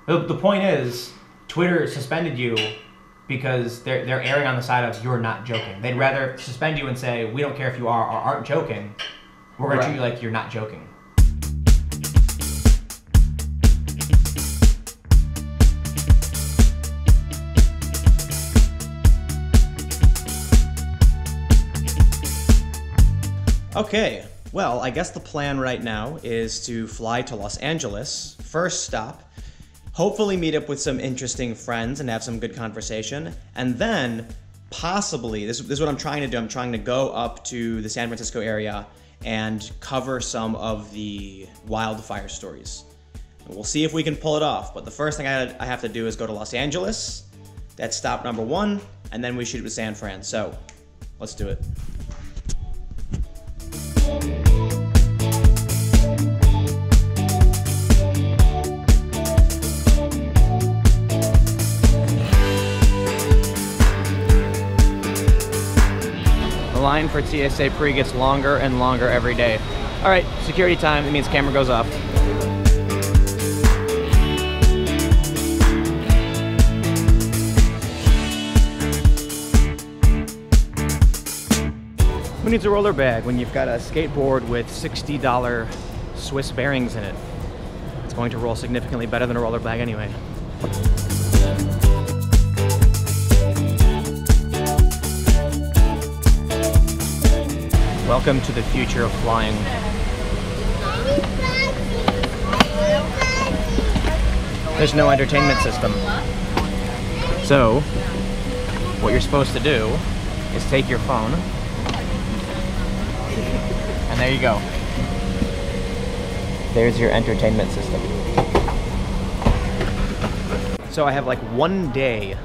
The point is, Twitter suspended you because they're erring on the side of you're not joking. They'd rather suspend you and say, we don't care if you are or aren't joking. We're going to treat you like you're not joking. Okay, well, I guess the plan right now is to fly to Los Angeles, first stop, hopefully meet up with some interesting friends and have some good conversation, and then possibly, this is what I'm trying to do, I'm trying to go up to the San Francisco area and cover some of the wildfire stories. And we'll see if we can pull it off, but the first thing I have to do is go to Los Angeles, that's stop number 1, and then we shoot with San Fran, so let's do it. The line for TSA pre gets longer and longer every day. All right, security time, it means camera goes off. Who needs a roller bag when you've got a skateboard with $60 Swiss bearings in it? It's going to roll significantly better than a roller bag anyway. Welcome to the future of flying. There's no entertainment system. So, what you're supposed to do is take your phone, and there you go. There's your entertainment system. So I have like 1 day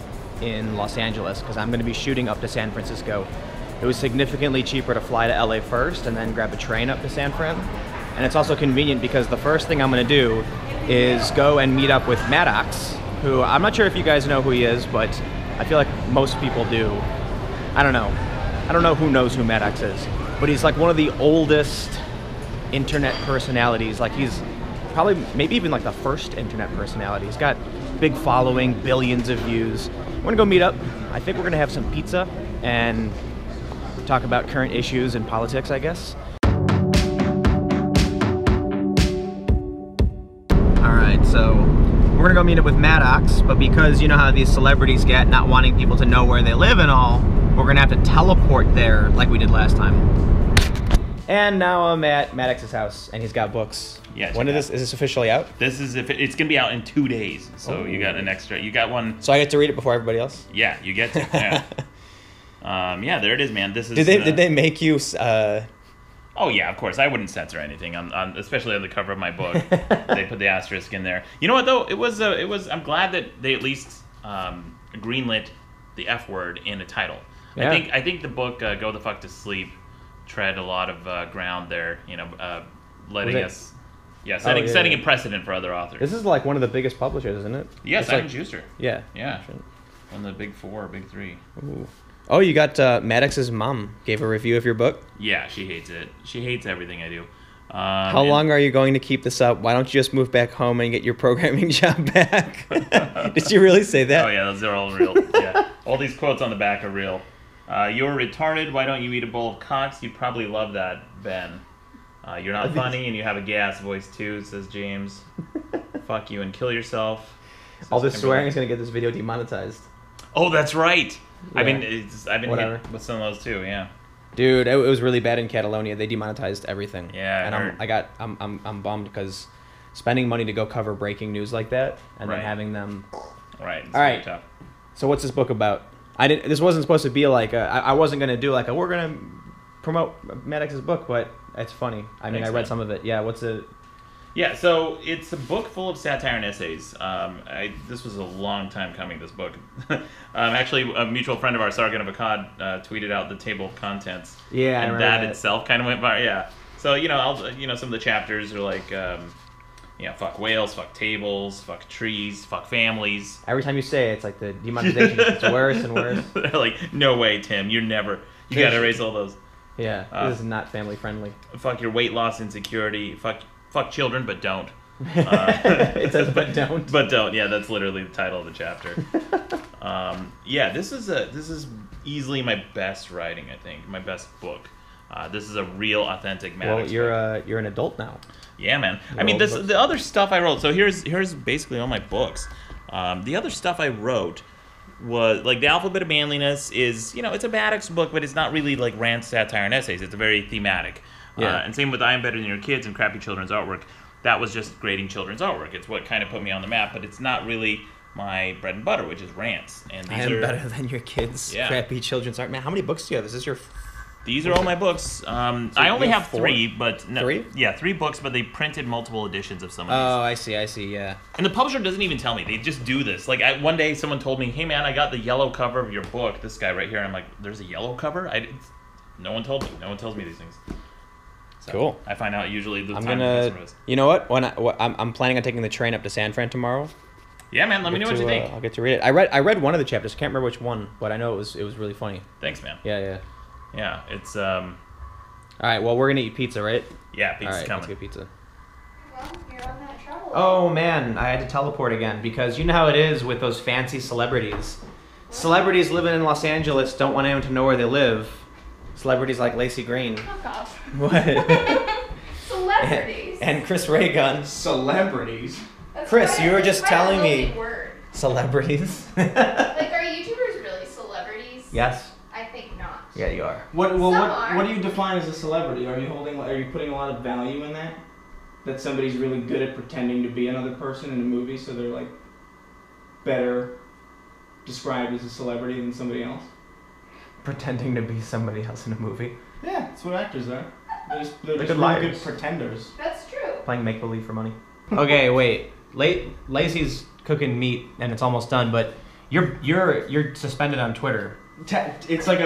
in Los Angeles because I'm going to be shooting up to San Francisco. It was significantly cheaper to fly to LA first and then grab a train up to San Fran. And it's also convenient because the first thing I'm going to do is go and meet up with Maddox, who I'm not sure if you guys know who he is, but I feel like most people do. I don't know. I don't know who knows who Maddox is, but he's like one of the oldest internet personalities. Like he's probably maybe even like the first internet personality. He's got big following, billions of views. We're gonna go meet up. I think we're gonna have some pizza and talk about current issues and politics, I guess. All right, so we're gonna go meet up with Maddox, but because you know how these celebrities get, not wanting people to know where they live and all, we're gonna have to teleport there like we did last time. And now I'm at Maddox's house, and he's got books. Yeah. When is this officially out? This is it's gonna be out in 2 days, so you got an extra. You got one. So I get to read it before everybody else. Yeah, you get to. Yeah. Yeah, there it is, man. This is. Did they make you? Oh yeah, of course. I wouldn't censor anything, especially on the cover of my book. They put the asterisk in there. You know what though? It was. I'm glad that they at least greenlit the F word in a title. Yeah. I think the book Go the Fuck to Sleep tread a lot of ground there. You know, letting us. Yeah, setting a precedent for other authors. This is like one of the biggest publishers, isn't it? Yes, it's Simon like, Schuster. Yeah. Yeah. One of the big 4, big 3. Ooh. Oh, you got Maddox's mom gave a review of your book? Yeah, she hates it. She hates everything I do. How long are you going to keep this up? Why don't you just move back home and get your programming job back? Did she really say that? Oh, yeah, those are all real. Yeah. All these quotes on the back are real. You're retarded. Why don't you eat a bowl of cocks? You'd probably love that, Ben. You're not funny and you have a gay-ass voice, too, says James. Fuck you and kill yourself. All this swearing is going to get this video demonetized. Oh, that's right. Yeah. I've been Whatever. hit with some of those, too, yeah. Dude, it was really bad in Catalonia. They demonetized everything. Yeah, and I'm bummed because spending money to go cover breaking news like that and then having them. Right. All right. Tough. So what's this book about? This wasn't supposed to be like I wasn't gonna do like we're gonna promote Maddox's book, but it's funny. I mean, I read some of it. Yeah. What's it? Yeah, so it's a book full of satire and essays. This was a long time coming, this book. Actually, a mutual friend of ours, Sargon of Akkad, tweeted out the table of contents. Yeah, and that itself kind of went by. Yeah. So some of the chapters are like, fuck whales, fuck tables, fuck trees, fuck families. Every time you say it, it's like the demonetization gets worse and worse. They're like, no way, Tim, you gotta erase all those. Yeah, this is not family friendly. Fuck your weight loss insecurity. Fuck children, but don't. It says, but don't. But don't. Yeah, that's literally the title of the chapter. Yeah, this is easily my best writing. I think my best book. This is a real, authentic Maddox. Well, you're an adult now. Yeah, man. I mean, the other stuff I wrote. So here's basically all my books. The other stuff I wrote was like The Alphabet of Manliness is, it's a Maddox book, but it's not really like rant, satire, and essays. It's a very thematic. Yeah. And same with I Am Better Than Your Kids and Crappy Children's Artwork. That was just grading children's artwork. It's what kind of put me on the map, but it's not really my bread and butter, which is rants. And I Am Better Than Your Kids. Yeah. Crappy Children's Art. Man, how many books do you have? Is this your... These are all my books. I only have 3, but... No, 3? Yeah, 3 books, but they printed multiple editions of some of these. Oh, I see, yeah. And the publisher doesn't even tell me. They just do this. Like, one day someone told me, hey, man, I got the yellow cover of your book. This guy right here. And I'm like, there's a yellow cover? No one told me. No one tells me these things. So Cool. I find out usually the I'm time gonna... the customer is. You know what? I'm planning on taking the train up to San Fran tomorrow. Yeah, man. Let me know what you think. I'll get to read it. I read one of the chapters. I can't remember which one, but I know it was really funny. Thanks, man. Yeah. Yeah, it's... All right, well, we're going to eat pizza, right? Yeah, pizza's All right, coming. let's get pizza. Well, you're on that travel. Oh, man, I had to teleport again because you know how it is with those fancy celebrities. Celebrities living in Los Angeles don't want anyone to know where they live. Celebrities like Lacey Green. Fuck off. What? Celebrities. And Chris Raygun. Celebrities. That's Chris, quite- you were that's just quite a telling me- loaded word. Celebrities. Like, are YouTubers really celebrities? Yes. I think not. Yeah, you are. What Some do you define as a celebrity? Are you putting a lot of value in that? That somebody's really good at pretending to be another person in a movie, so they're like better described as a celebrity than somebody else? Pretending to be somebody else in a movie. Yeah, that's what actors are. They're just really liars. good pretenders. That's true. Playing make-believe for money. Okay, wait. Lacey's cooking meat and it's almost done, but you're suspended on Twitter. It's like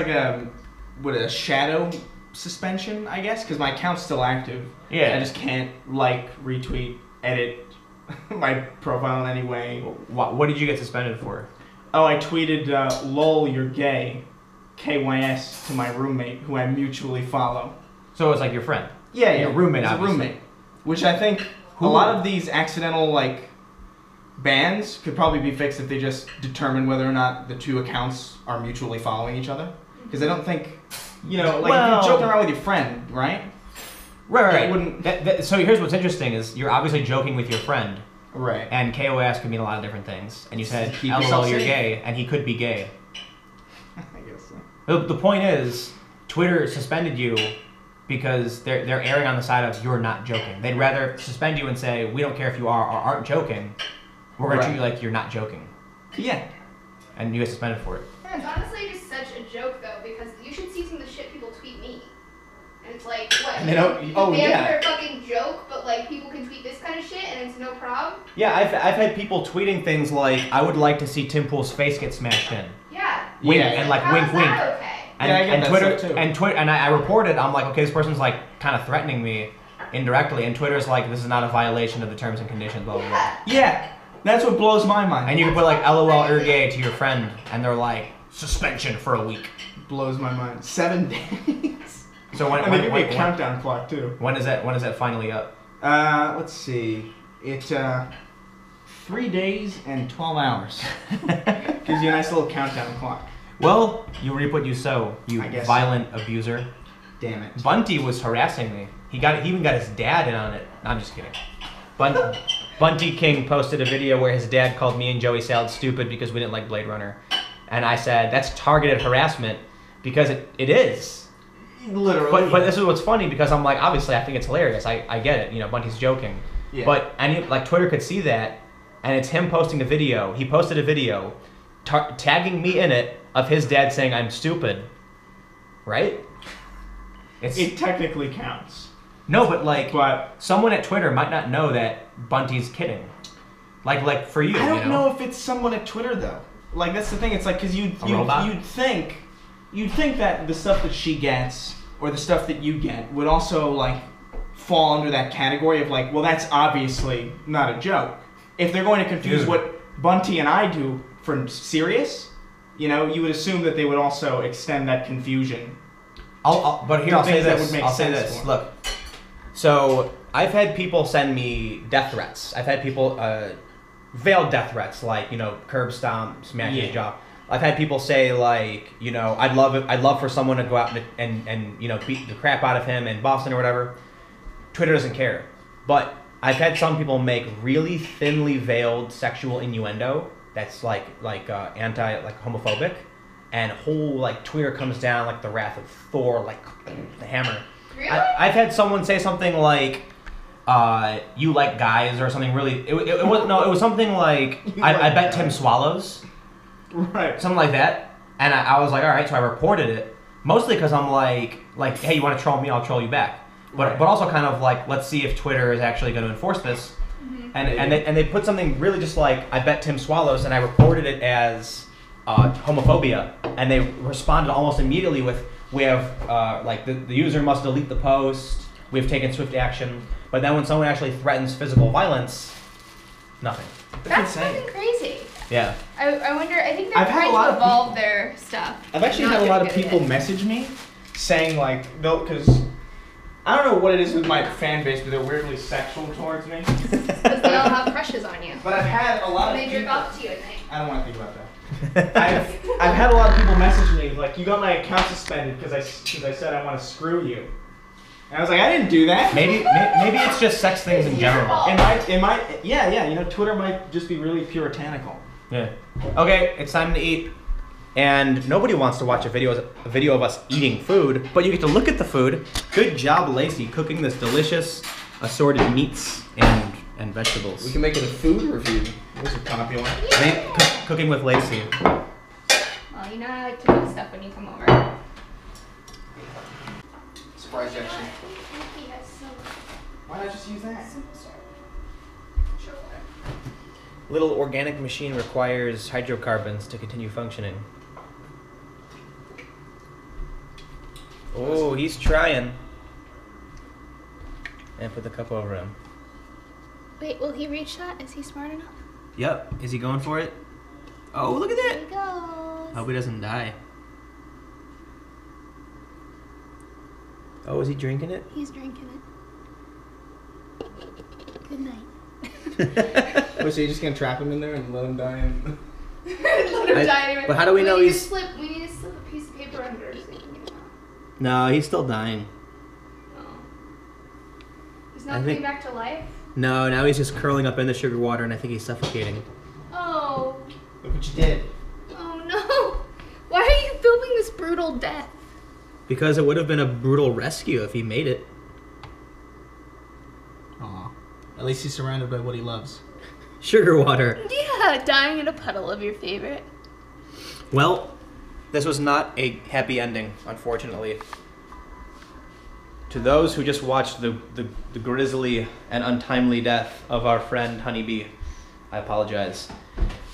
a shadow suspension, I guess, because my account's still active. Yeah. I just can't retweet, edit my profile in any way. What did you get suspended for? Oh, I tweeted, "Lol, you're gay," KYS to my roommate, who I mutually follow. So it's like your friend. Yeah, Your roommate, It's a obviously. roommate, which I think a lot of these accidental bans could probably be fixed if they just determine whether or not the two accounts are mutually following each other. Because I don't think, if you're joking around with your friend, right? Right. It wouldn't- So here's what's interesting is you're obviously joking with your friend, Right. and KOS can mean a lot of different things. And you said, Keep "LOL, yourself you're safe." gay," and he could be gay. I guess so. The point is, Twitter suspended you because they're erring on the side of you're not joking. They'd rather suspend you and say, "We don't care if you are or aren't joking. We're going to treat you like you're not joking," Yeah. and you get suspended for it. It's honestly just such a joke, though, because you should see some of the shit people tweet me. And it's like, what? And they don't- You oh, banned yeah. for a fucking joke, but people can tweet this kind of shit and it's no problem? Yeah, I've had people tweeting things like, "I would like to see Tim Pool's face get smashed in." Yeah. Wink, Yeah. and How wink, is wink. that okay? And, Yeah, I get and that Twitter stuff, too. and I reported. I'm like, okay, this person's kind of threatening me indirectly, and Twitter's like, this is not a violation of the terms and conditions, blah blah blah. Yeah. That's what blows my mind. And you can put "LOL, you're gay" to your friend, and they're like, suspension for a week. blows my mind. 7 days. So And they give me a countdown clock too. when is that finally up? Let's see. It 3 days and 12 hours. Gives you a nice little countdown clock. Well, you reap what you sow, you I guess violent abuser. Damn it. Bunty was harassing me. He even got his dad in on it. No, I'm just kidding. Bunty King posted a video where his dad called me and Joey Salad stupid because we didn't like Blade Runner. And I said, that's targeted harassment because it is. Literally. But this is what's funny because I'm like, obviously I think it's hilarious. I get it. Bunty's joking. Yeah. But Twitter could see that, and it's him posting a video. He posted a video tagging me in it of his dad saying I'm stupid. Right? It technically counts. No, but But someone at Twitter might not know that Bunty's kidding. Like for you, I don't know if it's someone at Twitter though. That's the thing. It's because you'd think that the stuff that she gets or the stuff that you get would also fall under that category of well, that's obviously not a joke. If they're going to confuse what Bunty and I do for serious, you would assume that they would also extend that confusion. But here I'll say things that this. would make I'll say sense this. for 'em. Look, so I've had people send me death threats. I've had people veiled death threats, like, you know, curb stomp, smash his jaw. I've had people say, like, you know, I'd love for someone to go out and you know, beat the crap out of him in Boston or whatever. Twitter doesn't care. But I've had some people make really thinly veiled sexual innuendo that's like homophobic, and whole like Twitter comes down like the wrath of Thor, like the hammer. Really? I've had someone say something like, you like guys or something really. It was something like I bet Tim swallows. Right. Something like that. And I was like, all right, so I reported it. Mostly because I'm like, hey, you want to troll me, I'll troll you back. But also kind of like, let's see if Twitter is actually going to enforce this. Mm-hmm. And they put something really just like, I bet Tim swallows, and I reported it as homophobia. And they responded almost immediately with, we have, like, the user must delete the post, we have taken swift action. But then when someone actually threatens physical violence, nothing. That's fucking crazy. Yeah. I wonder, I think they're trying to evolve their stuff. I've actually had a lot of people message me saying, like, because I don't know what it is with my fan base, but they're weirdly sexual towards me. Because they all have crushes on you. But I've had a lot of people. They jerk off to you at night. I don't want to think about that. I've had a lot of people message me, like, you got my account suspended because I said I want to screw you. And I was like, I didn't do that. Maybe it's just sex things in general. It might, yeah, you know, Twitter might just be really puritanical. Yeah. Okay, it's time to eat. And nobody wants to watch a video of us eating food, but you get to look at the food. Good job, Lacey, cooking this delicious assorted meats and vegetables. We can make it a food review. Those are popular. Cooking with Lacey. Well, you know I like to cook stuff when you come over. Surprise actually. Why not just use that? Little organic machine requires hydrocarbons to continue functioning. Oh, he's trying. And put the cup over him. Wait, will he reach that? Is he smart enough? Yep. Is he going for it? Oh, look at that. There he goes. Hope he doesn't die. Oh, is he drinking it? He's drinking it. Good night. Oh, so you're just gonna trap him in there and let him die? Let him die anyway. But how do we know he's... We need to slip a piece of paper under so he can get it out. No, he's still dying. Oh. He's not coming back to life? No, now he's just curling up in the sugar water, and I think he's suffocating. Oh. Look what you did. Oh no. Why are you filming this brutal death? Because it would have been a brutal rescue if he made it. Aw. At least he's surrounded by what he loves. Sugar water. Yeah, dying in a puddle of your favorite. Well, this was not a happy ending, unfortunately. To those who just watched the grisly and untimely death of our friend Honeybee, I apologize.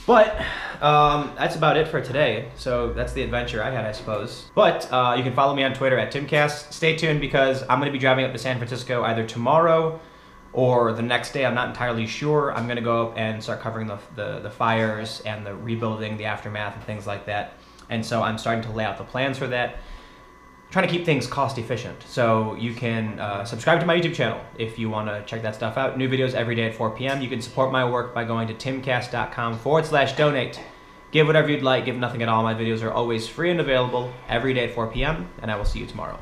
But that's about it for today. So that's the adventure I had, I suppose. But you can follow me on Twitter at TimCast. Stay tuned because I'm going to be driving up to San Francisco either tomorrow or the next day. I'm not entirely sure. I'm going to go up and start covering the fires and the rebuilding, the aftermath, and things like that. And so I'm starting to lay out the plans for that. Trying to keep things cost efficient. So you can subscribe to my YouTube channel if you want to check that stuff out. New videos every day at 4 p.m. You can support my work by going to timcast.com/donate. Give whatever you'd like, give nothing at all. My videos are always free and available every day at 4 p.m. And I will see you tomorrow.